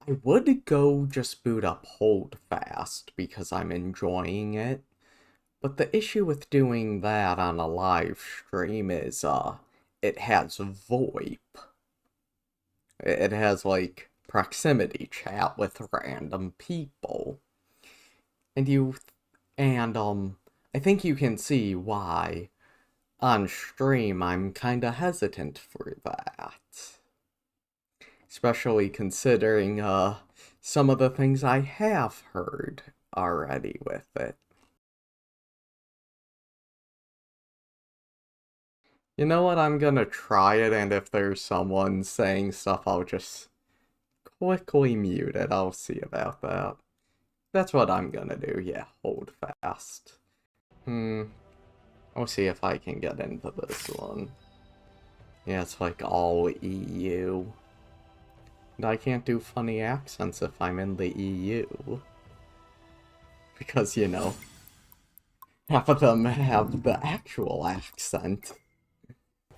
I would go just boot up Holdfast because I'm enjoying it, but the issue with doing that on a live stream is, it has VoIP. It has, like, proximity chat with random people. And I think you can see why on stream I'm kinda hesitant for that. Especially considering, some of the things I have heard already with it. You know what, I'm gonna try it, and if there's someone saying stuff, I'll just quickly mute it. I'll see about that. That's what I'm gonna do, yeah, hold fast. I'll see if I can get into this one. Yeah, it's like all EU. And I can't do funny accents if I'm in the EU. Because, you know, half of them have the actual accent.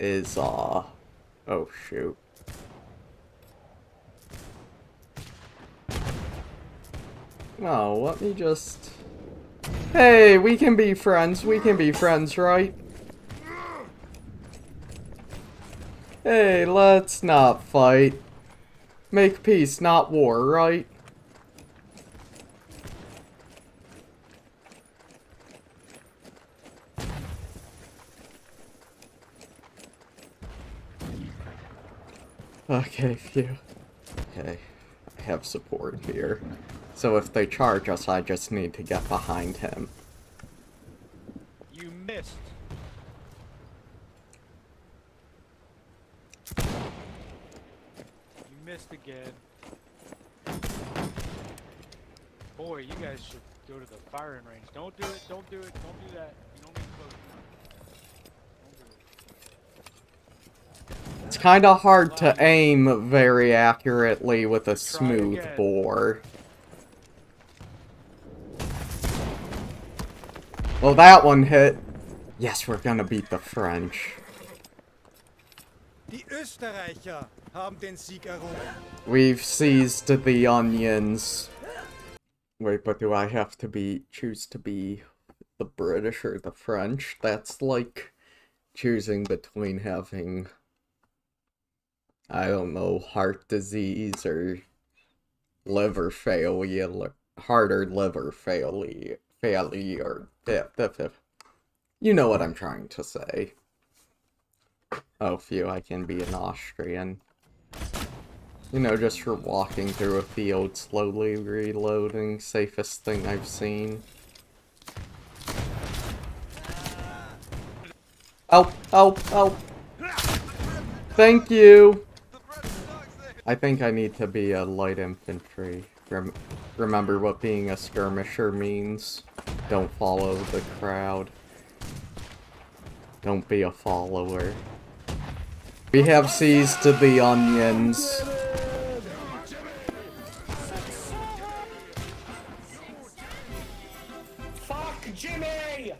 Oh shoot. Oh, let me just... Hey, we can be friends, right? Hey, let's not fight. Make peace, not war, right? Okay, phew. Okay, I have support here. So if they charge us, I just need to get behind him. You missed. You missed again. Boy, you guys should go to the firing range. Don't do it, don't do it, don't do that. You don't need to close. It's kinda hard to aim very accurately with a smooth bore. Well, that one hit. Yes, we're gonna beat the French. Die Österreicher haben den Sieg errungen. We've seized the onions. Wait, but do I have to choose to be the British or the French? That's like choosing between having, I don't know, heart disease or liver failure, heart or liver failure, you know what I'm trying to say. Oh, phew, I can be an Austrian. You know, just for walking through a field, slowly reloading, safest thing I've seen. Help, help, help! Thank you! I think I need to be a light infantry. Remember what being a skirmisher means. Don't follow the crowd. Don't be a follower. We have seized the onions. Fuck Jimmy!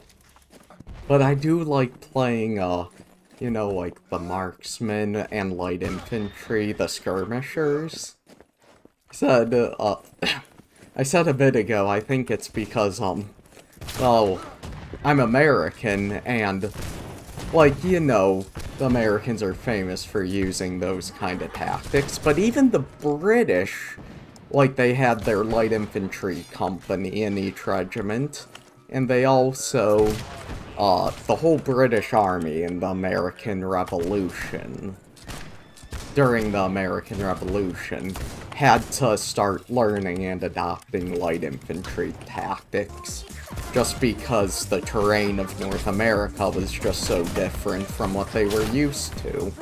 But I do like playing, you know, like the marksmen and light infantry, the skirmishers. I said a bit ago, I think it's because, well, I'm American, and, like, you know, the Americans are famous for using those kind of tactics, but even the British, like, they had their light infantry company in each regiment, and they also, the whole British Army in the American Revolution, during the American Revolution, had to start learning and adopting light infantry tactics, just because the terrain of North America was just so different from what they were used to.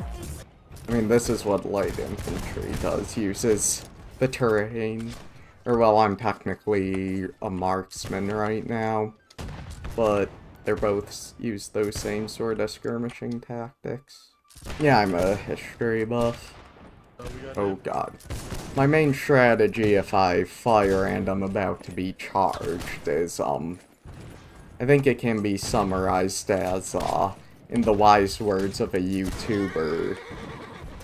I mean, this is what light infantry does, uses the terrain. Or, well, I'm technically a marksman right now, but they're both use those same sort of skirmishing tactics. Yeah, I'm a history buff. Oh god. My main strategy if I fire and I'm about to be charged is, I think it can be summarized as, in the wise words of a YouTuber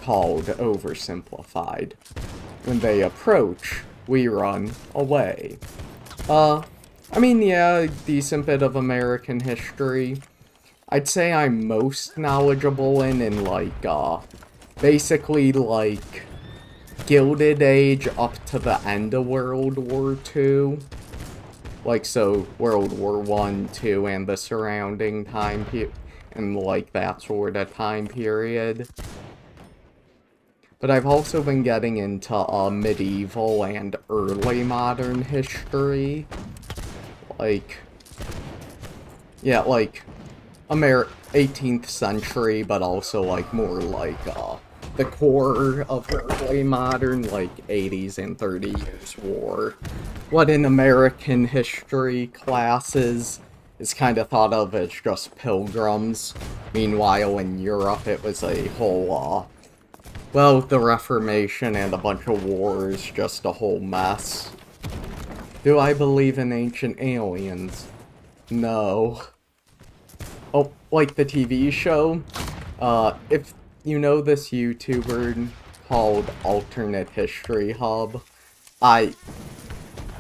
called Oversimplified. when they approach, we run away. I mean, yeah, decent bit of American history. I'd say I'm most knowledgeable in like, basically, like, Gilded Age up to the end of World War II. Like, so, World War I, II, and the surrounding time period, and, like, that sort of time period. But I've also been getting into, medieval and early modern history. Like, yeah, like, 18th century, but also, like, more like, the core of early modern, like, 80s and 30 years war. What in American history classes is kind of thought of as just pilgrims. Meanwhile, in Europe, it was a whole, well, the Reformation and a bunch of wars, just a whole mess. Do I believe in ancient aliens? No. Oh, like the TV show? If you know this YouTuber called Alternate History Hub, I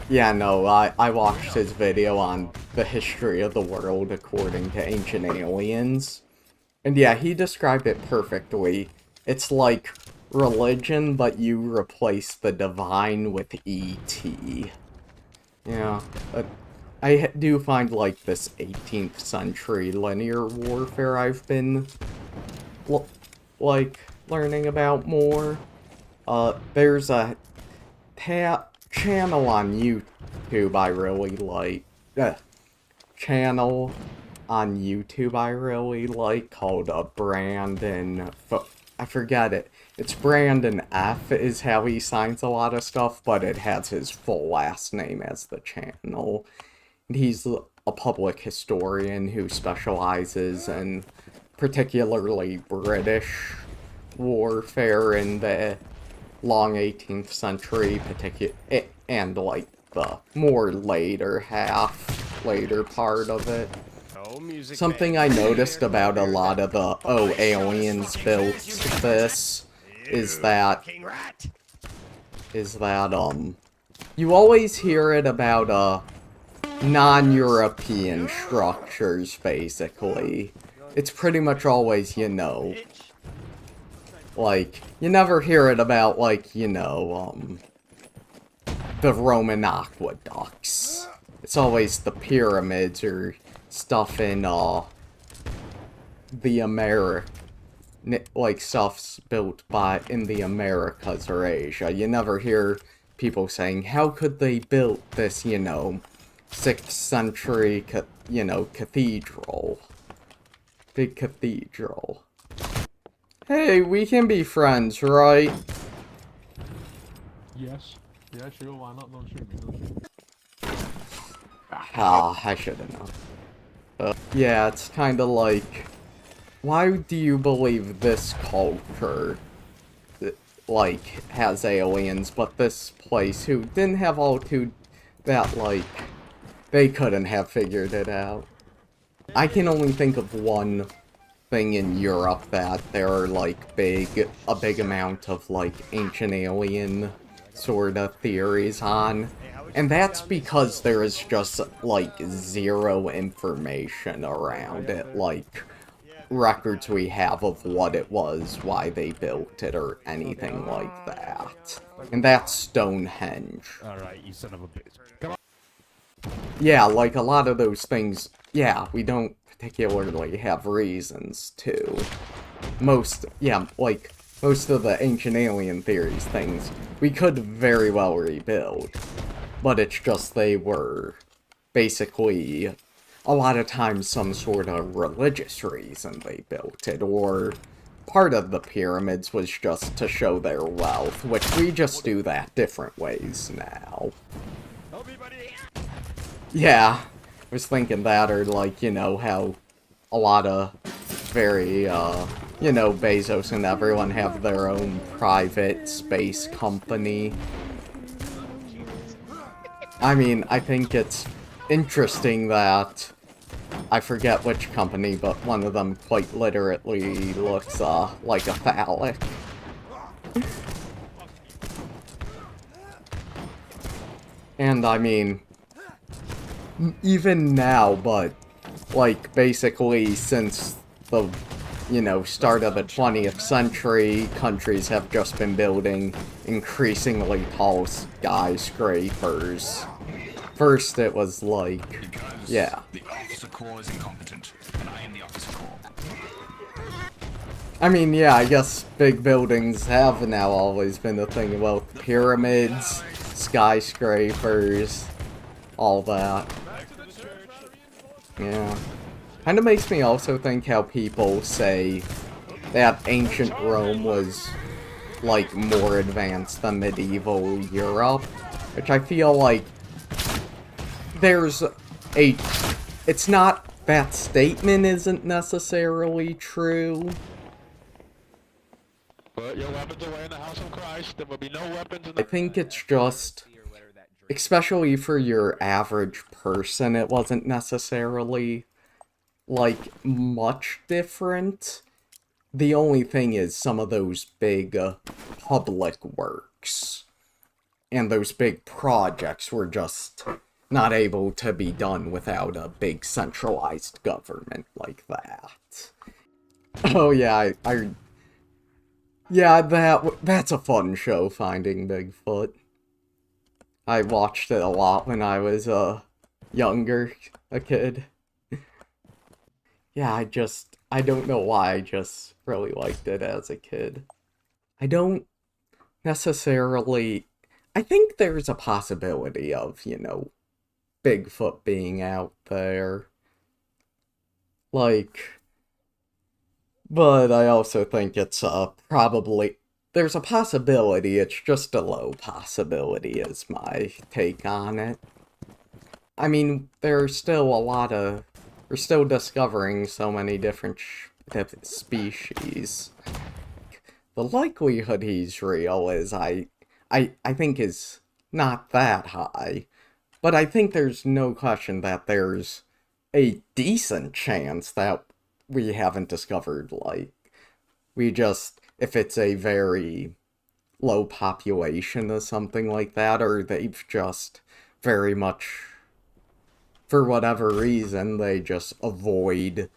watched his video on the history of the world according to ancient aliens. And yeah, he described it perfectly. It's like religion, but you replace the divine with E.T. Yeah, but I do find, like, this 18th century linear warfare I've been, like, learning about more. There's a channel on YouTube I really like. Channel on YouTube I really like called Brandon. I forget it. It's Brandon F. is how he signs a lot of stuff, but it has his full last name as the channel. And he's a public historian who specializes in particularly British warfare in the long 18th century, and like the more later part of it. Something I noticed about a lot of the aliens built this is that you always hear it about non-European structures, basically. It's pretty much always, you know, like, you never hear it about, like, you know, the Roman aqueducts. It's always the pyramids or stuff in, the like, stuff's built in the Americas or Asia. You never hear people saying, how could they build this, you know, 6th century, you know, cathedral. Big cathedral. Hey, we can be friends, right? Yes. Yeah, sure, why not? Don't shoot me, don't shoot me. I should've known. Yeah, it's kinda like, why do you believe this culture, like, has aliens, but this place, who didn't have that, like, they couldn't have figured it out? I can only think of one thing in Europe that there are, like, a big amount of, like, ancient alien sort of theories on. And that's because there is just, like, zero information around it, like, records we have of what it was, why they built it, or anything like that. And that's Stonehenge. Alright, you son of a bitch. Come on. Yeah, like, a lot of those things, yeah, we don't particularly have reasons to. Most of the ancient alien theories things, we could very well rebuild. But it's just they were basically, a lot of times, some sort of religious reason they built it, or part of the pyramids was just to show their wealth, which we just do that different ways now. Yeah, I was thinking that, or like, you know, how a lot of very, you know, Bezos and everyone have their own private space company. I mean, I think it's interesting that, I forget which company, but one of them quite literally looks, like a phallic. And I mean, even now, but like basically since the, you know, start of the 20th century, countries have just been building increasingly tall skyscrapers. First it was like, yeah. The officer corps is incompetent, and I am the officer corps. I mean, yeah, I guess big buildings have now always been a thing about pyramids, skyscrapers, all that. Yeah. Kinda makes me also think how people say that ancient Rome was, like, more advanced than medieval Europe, which I feel like there's a... It's not... That statement isn't necessarily true. Put your weapons away in the house of Christ. There will be no weapons in I think it's just... Especially for your average person, it wasn't necessarily, like, much different. The only thing is some of those big public works and those big projects were just not able to be done without a big centralized government like that. Oh yeah, yeah, that's a fun show, Finding Bigfoot. I watched it a lot when I was younger, a kid. Yeah, I don't know why, I just really liked it as a kid. I don't necessarily... I think there's a possibility of, you know, Bigfoot being out there. Like... But I also think it's probably... There's a possibility, it's just a low possibility is my take on it. I mean, there's still a lot of... We're still discovering so many different species. The likelihood he's real is, I think is not that high. But I think there's no question that there's a decent chance that we haven't discovered, like... We just... If it's a very low population or something like that, or they've just very much, for whatever reason, they just avoid,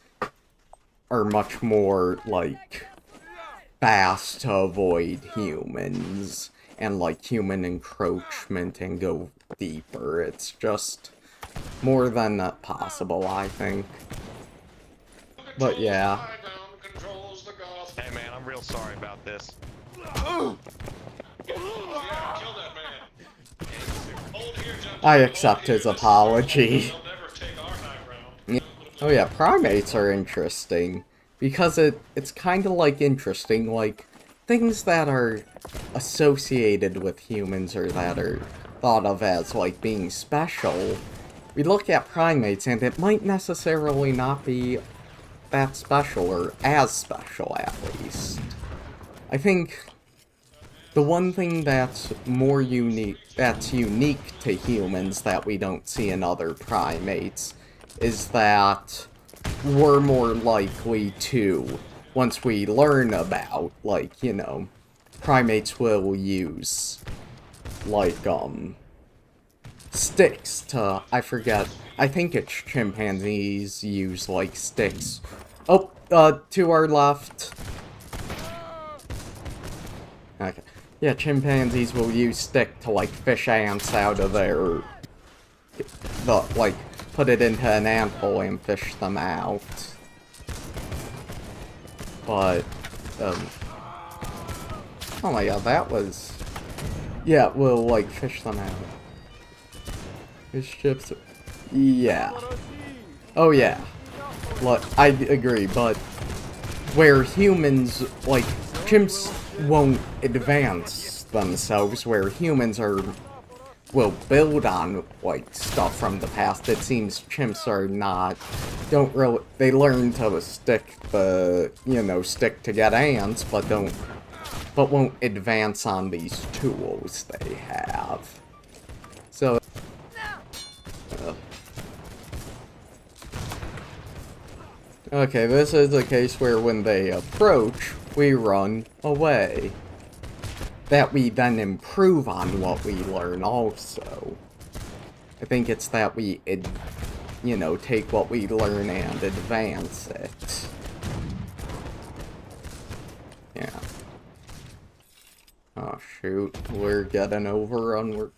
are much more, like, fast to avoid humans, and, like, human encroachment and go deeper. It's just more than possible, I think. But yeah. Hey man, I'm real sorry about this. I accept his apology. Oh yeah, primates are interesting. Because it's kind of like interesting, like, things that are associated with humans or that are thought of as, like, being special. We look at primates and it might necessarily not be that special, or as special at least. I think the one thing that's more unique, to humans that we don't see in other primates, is that we're more likely to, once we learn about, like, you know, primates will use, like, sticks to, I forget, I think it's chimpanzees use, like, sticks. Oh, to our left. Okay. Yeah, chimpanzees will use stick to, like, fish ants out of their... like, put it into an anthole and fish them out. But, oh my god, that was... Yeah, we'll, like, fish them out. Fish chips... Yeah. Oh yeah. Look, I agree, but where humans, like, chimps won't advance themselves, where humans will build on, like, stuff from the past, it seems chimps are not, they learn to stick to get ants, but won't advance on these tools they have. So, okay, this is a case where when they approach, we run away. That we then improve on what we learn also. I think it's that we, you know, take what we learn and advance it. Yeah. Oh shoot, we're getting overrun,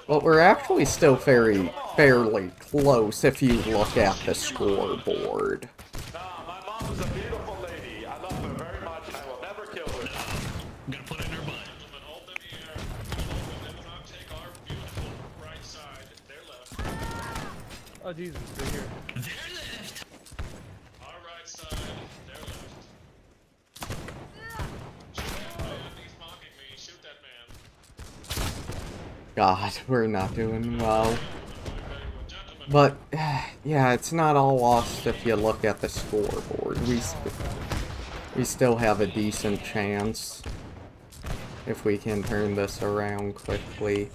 But we're actually still fairly close if you look at the scoreboard. Nah, my mom is a beautiful lady. I love her very much. I will never kill her. I'm gonna put it in her butt. Hold them here. They will not take our beautiful right side. Their left. Oh Jesus, they're here. Their left! Our right side. Their left. Shoot that man. He's mocking me. Shoot that man. God, we're not doing well. But, yeah, it's not all lost if you look at the scoreboard. We still have a decent chance if we can turn this around quickly.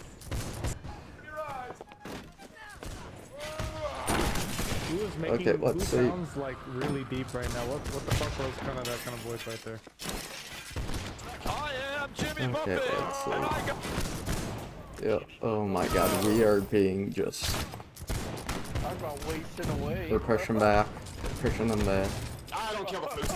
Who is making, Okay, let's see. sounds like really deep right now? What the fuck was kind of that kind of voice right there? I am Jimmy Okay, Buffett. let's see. And I got Yeah, oh my god, we are being just... Talk about wasting away. We're pushing back. Pushing them back. I don't kill the food.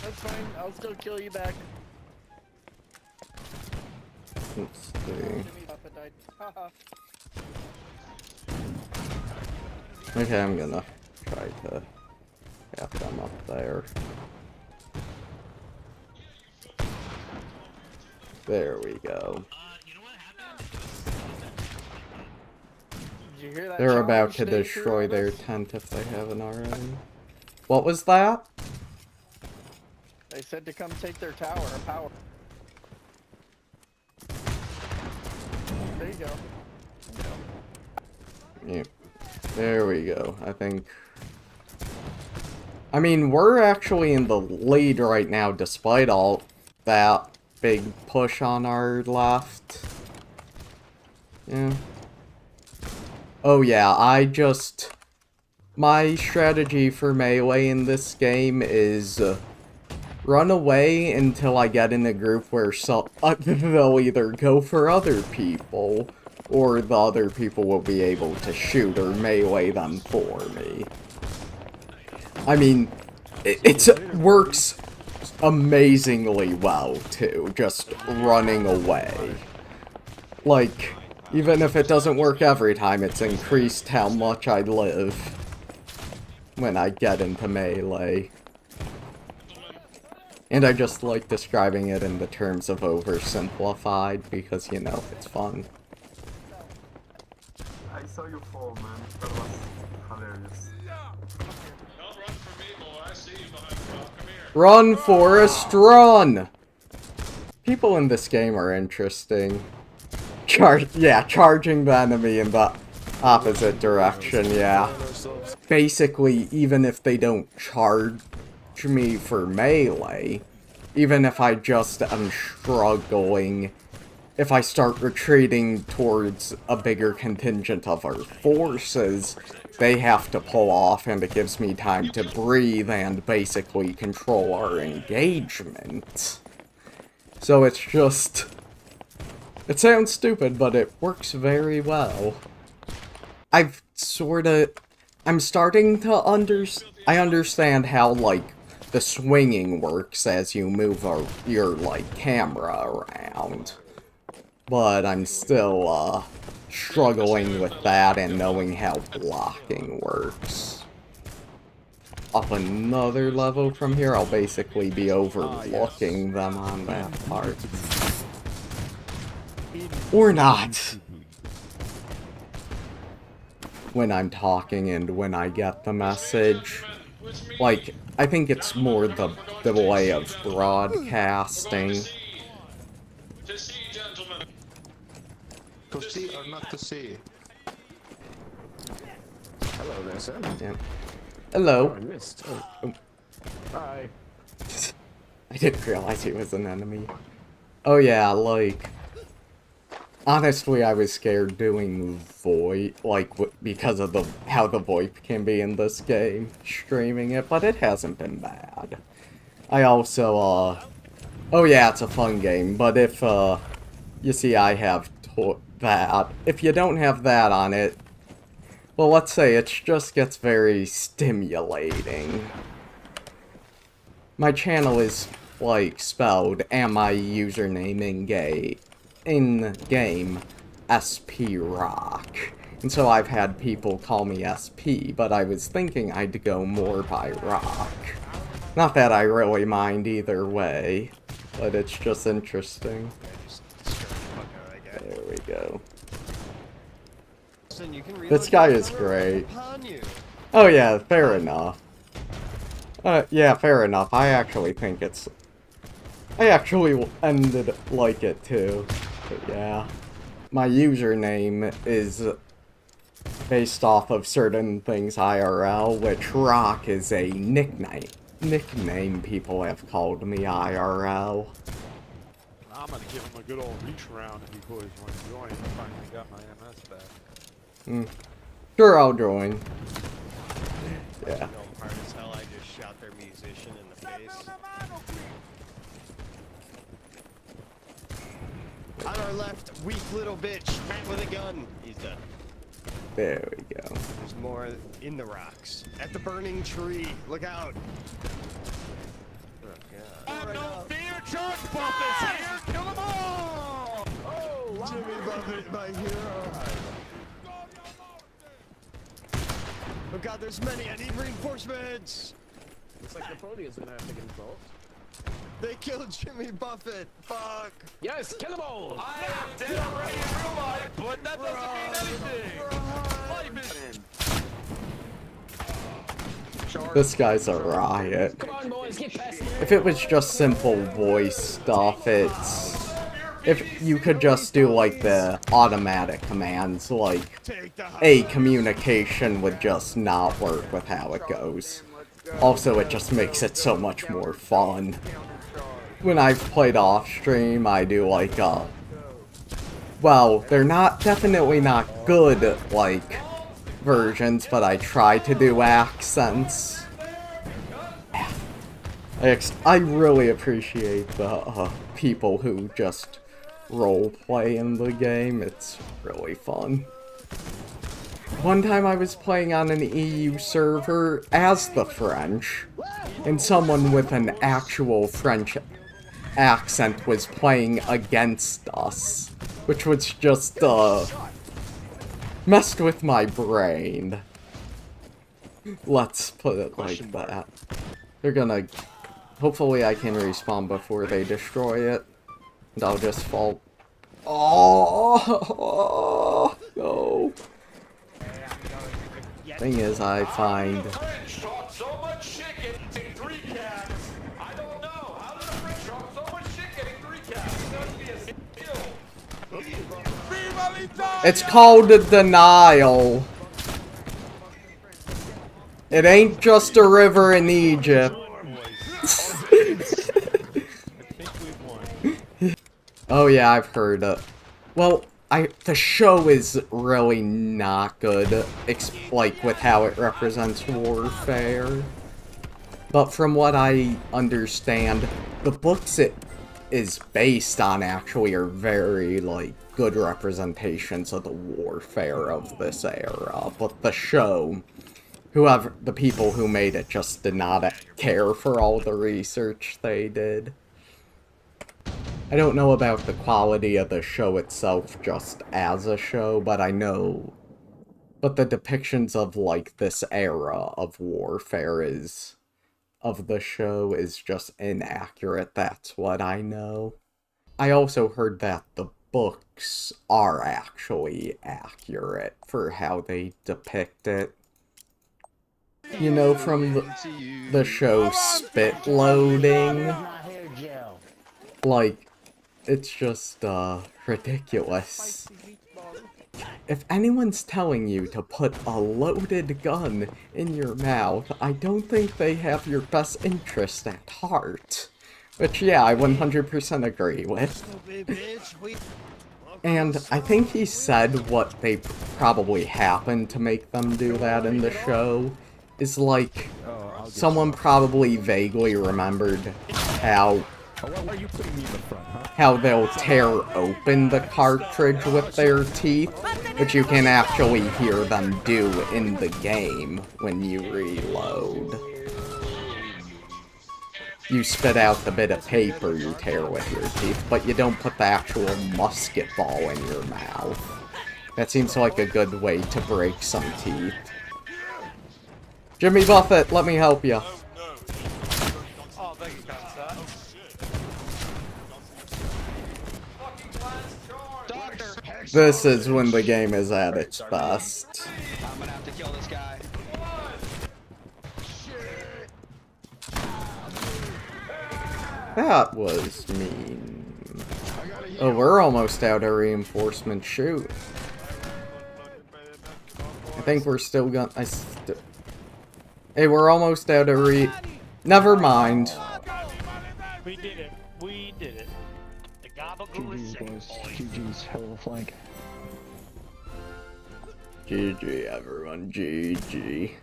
That's fine. I'll still kill you back. Let's see. Jimmy Buffett died. Haha. Okay, I'm gonna try to get them up there. There we go. You know what happened? Did you hear that? They're about charge to they destroy threw at their us? tent if they haven't already. What was that? They said to come take their tower or power. There you go. Yep. There we go. I think... I mean, we're actually in the lead right now despite all that big push on our left. Yeah. Oh yeah, my strategy for melee in this game is run away until I get in a group where they'll either go for other people, or the other people will be able to shoot or melee them for me. I mean, it works amazingly well, too, just running away. Like, even if it doesn't work every time, it's increased how much I live when I get into melee. And I just like describing it in the terms of oversimplified, because, you know, it's fun. I saw you fall, man. That was hilarious. Don't run for me, boy. I see you behind the rock. Come here. Run, Forrest, run! People in this game are interesting. Charging the enemy in the opposite direction, yeah. Basically, even if they don't charge me for melee, even if I just am struggling, if I start retreating towards a bigger contingent of our forces, they have to pull off, and it gives me time to breathe and basically control our engagement. So it's just... It sounds stupid, but it works very well. I'm starting to I understand how, like, the swinging works as you move your, like, camera around. But I'm still, struggling with that and knowing how blocking works. Up another level from here, I'll basically be overlooking them on that part. Or not. When I'm talking and when I get the message. Like, I think it's more the way of broadcasting. To see, gentlemen. To see or not to see? Hello there, sir. Yeah. Hello. Oh, I missed. Oh. Hi. I didn't realize he was an enemy. Oh yeah, like... honestly, I was scared doing VoIP, like, because of how the VoIP can be in this game, streaming it, but it hasn't been bad. I also, oh yeah, it's a fun game, but if, you see, I have that. If you don't have that on it, well, let's say it just gets very stimulating. My channel is, like, spelled, and my username in-game, SP Rock. And so I've had people call me SP, but I was thinking I'd go more by Rock. Not that I really mind either way, but it's just interesting. There we go. This guy is great. Oh yeah, fair enough. Yeah, fair enough. I actually think it's... I actually ended like it too. But yeah. My username is based off of certain things IRL, which Rock is a nickname people have called me IRL. I'm gonna give him a good old reach around if you boys want to join. I finally got my MS back. Sure, I'll join. Yeah. Hard as hell, I just shot their musician in the face. On our left, weak little bitch with a gun. He's dead. There we go. There's more in the rocks. At the burning tree. Look out. Oh, no fear, Charge Buffett's here! Kill them all! Oh, Jimmy Buffett, my hero. Oh god, there's many. I need reinforcements. Looks like Napoleon's gonna have to get involved. They killed Jimmy Buffett. Fuck. Yes, kill them all! I am dead already in real life, but that doesn't mean anything. Life is... This guy's a riot. Come on, boys, get past me. If it was just simple voice stuff, it's... If you could just do, like, the automatic commands, like, a communication would just not work with how it goes. Also, it just makes it so much more fun. When I've played off-stream, I do, like, well, they're definitely not good, like, versions, but I try to do accents. I really appreciate the, people who just roleplay in the game. It's really fun. One time I was playing on an EU server as the French, and someone with an actual French accent was playing against us, which was just, messed with my brain. Let's put it like that. They're gonna... Hopefully I can respawn before they destroy it. And I'll just fall... Oh, no. Thing is, I find... French talk so much shit getting 3 cats. I don't know. How did the French talk so much shit getting 3 cats? It must be a skill. It's called denial. It ain't just a river in Egypt. Oh yeah, I've heard it. Well, the show is really not good, like, with how it represents warfare. But from what I understand, the books it is based on actually are very, like, good representations of the warfare of this era. But the show, the people who made it just did not care for all the research they did. I don't know about the quality of the show itself just as a show, but I know... But the depictions of, like, this era of warfare of the show is just inaccurate, that's what I know. I also heard that the books are actually accurate for how they depict it. You know, from the show Spit Loading? Like, it's just, ridiculous. If anyone's telling you to put a loaded gun in your mouth, I don't think they have your best interest at heart. Which, yeah, I 100% agree with. And I think he said what they probably happened to make them do that in the show is like someone probably vaguely remembered how they'll tear open the cartridge with their teeth, which you can actually hear them do in the game when you reload. You spit out the bit of paper you tear with your teeth, but you don't put the actual musket ball in your mouth. That seems like a good way to break some teeth. Jimmy Buffett, let me help you. Oh, thank you, Commissar. Fucking glass charge. This is when the game is at its best. I'm gonna have to kill this guy. That was mean. Oh, we're almost out of reinforcement. Shoot. I think we're still gonna... Hey, we're almost out of Never mind. We did it. We did it. The gobble is sick, boys. GG's, hell of a flank. GG, everyone. GG.